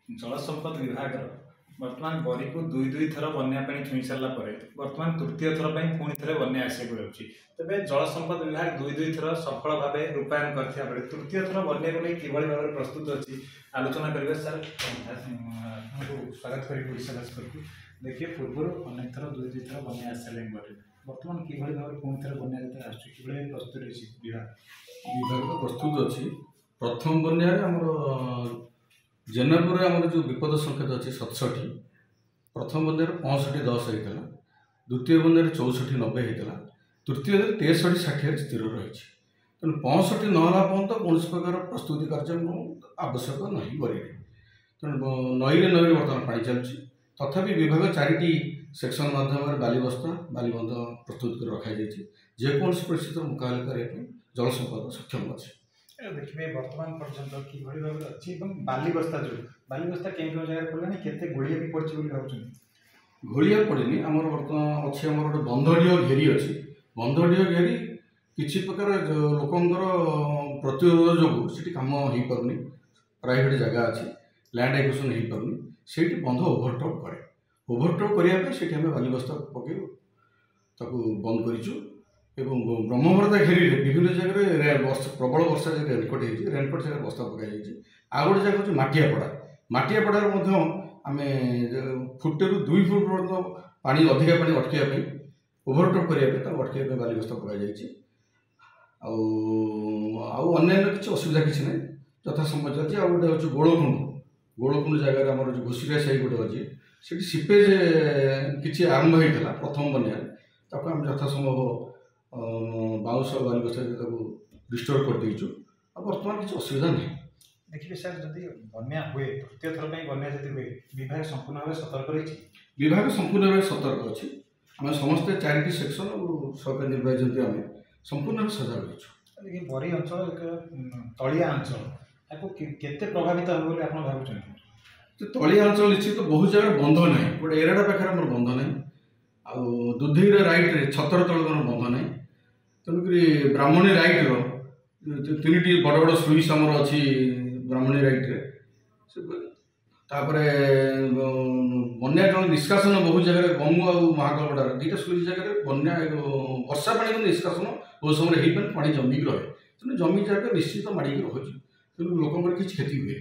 जल संपद विभाग बर्तमान बरी को दुई दुई थर बन्या छुई सारा बर्तमान तृतीय थर पुणी थे बन्या आसको जाऊँगी तेज जल संपद विभाग दुई दुई थर सफल भाव रूपायन करता बेले तृतीय थर बन्या को नहीं किभली भाव प्रस्तुत अच्छी आलोचना करेंगे सर स्वागत करेंगे ओडिशा भास्कर को देखिए पूर्व अनेक थर दुई दुई थर बन्या आसारे बर्तमान किभली भाव पुणी थे बन्या जो आसुच्छी प्रस्तुत रही विभाग तो प्रस्तुत अच्छी प्रथम बन्या जेनपुर आम जो विपद संकेत अच्छी 67 प्रथम बन्यार 65-10 होता द्वितीय बन्यार 64-90 होता तृतीय 63-60 स्थिर रही तेणु 65 नहला पर्यंत कौन प्रकार प्रस्तुति कार्य आवश्यक नहीं बरी तेणु नई बर्तमान पानी चलुची तथापि विभाग 4टी सेक्शन माध्यम बालीबंध प्रस्तुत कर रखा जेकोसी परिस्थिति मुकाबला करने जल संपद सक्षम अच्छे देखिए बर्तमान पर्यटन किभली भाव अच्छी बालीबस्ता जो बालीबस्ता कें जगह पड़े केते गोड़िया भी पड़ी भावुँ घोड़िया पड़ेनि आमर बर्तमान अच्छे आम गोटे बंधडीय घेरी अच्छी बंधडीय घेरी किसी प्रकार लोकंर प्रतिरोध जो कम हो पारनी प्राइवेट जगह अच्छी लैंड एक्विजिशन हो पारनी से बंध ओभरटप कै ओभरटप करने बालीबस्ता पकड़ बंद करूँ एवं ब्रह्मवरदा घेरी विभिन्न जगह प्रबल वर्षा जगह रेनकोट रेनकोट जगह बस्ता पकाई आ गए जगह हूँ माटियापड़ा आम फुटे रु 2 फुट पर्यटन पानी अधिका पानी अटकवाई ओभरटप करने अटकवाई बालीबस्ता पकाई अन्य किसी असुविधा किसी ना यथा समय चलती आ गए हूँ गोलकुंड जगह आम जो घोषिरिया साई गोटे अच्छी से सीपेज किसी आरंभ होता प्रथम बन्या आम यथा संभव बाउंस बालीबस्ता रिस्टोर कर देचु बर्तमान किसी असुविधा नहीं देखिए सर जदि बन्या हुए तृतीय थर बन्या जब हुए विभाग संपूर्ण भाव सतर्क रही विभाग संपूर्ण भाव सतर्क अच्छी आम समस्ते 4टी सेक्शन और सरकार निर्वाही जमी आम संपूर्ण भाव सजग रही बरी अंचल एक तलिया अंचल केते प्रभावित हो बोली आप भावुँ तलिया अंचल निश्चित बहुत जगह बंध ना गोटे एराडा पाखे मोर बंध ना आ दुधीर रईट छतर तल मोर बंध ना तेणुक ब्राह्मणी रईट री बड़ बड़ सुइच आमर अच्छी ब्राह्मणी रईट्रे बन्या जल निष्कासन बहुत जगह गमु आ महाकलपड़ा 2टा सुइच जगह बन्या वर्षा पानी निष्कासन बहुत समय हो पानी जमिक रहे तेणु जमी जगह निश्चित माड़िक रोचे तेणु लोक किसी क्षति हुए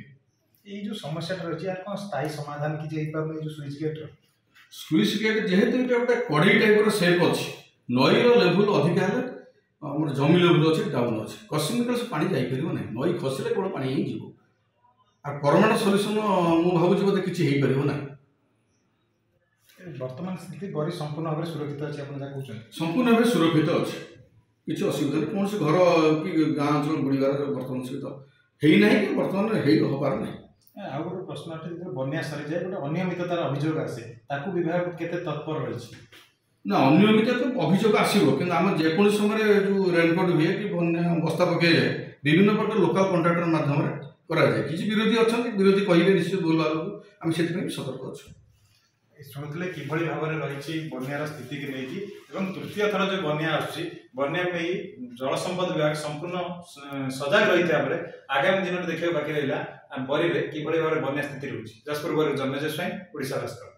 ये जो समस्या रही है कौन स्थायी समाधान किसी सुइच गेट सुइच गेट जेहेतु गोटे कड़े टाइप सेप अच्छी नईर लेवल अधिका है आम जमी लेवल अच्छे डाउन अच्छे कसिंग से पानी जापर ना नई खसले केवल पानी ही जीव आ परमानेंट सल्यूशन मुझे भावुँ बोधे किसी हो पार ना वर्तमान स्थिति बड़ी संपूर्ण भाव सुरक्षित अच्छी आप कहते संपूर्ण भाव सुरक्षित अच्छे किसी असुविधा नहीं कौन से घर कि गाँ अंचल बुड़ार बर्तमान सहित है ना कि बर्तमान होबार ना आ गए प्रश्न जो बन्या सरी जाए गोटे अनियमिततार अभियोग आसे विभाग केते तत्पर रही ना अनियमित तो अभियोग आसो कि आम जेको समय जो रेनकोट हुए कि बन्या बस्ता पकई जाए विभिन्न प्रकार लोकल कंट्राक्टर माध्यम कराए किसी विरोधी अच्छा विरोधी कहे निश्चित भूल भाव आम से सतर्क अच्छे शुणुते किभली भाव में रही बन्यार स्थिति की लेकिन तृतीय थर जो बन्या आसुच्छी बन्या जल संपद विभाग संपूर्ण सजग रही आगामी दिन में देखा बाकी रहा बरी में किभली भाव में बन्या स्थिति रही जसपुर बरी जन्मजय स्वयं ओडिशा भास्कर।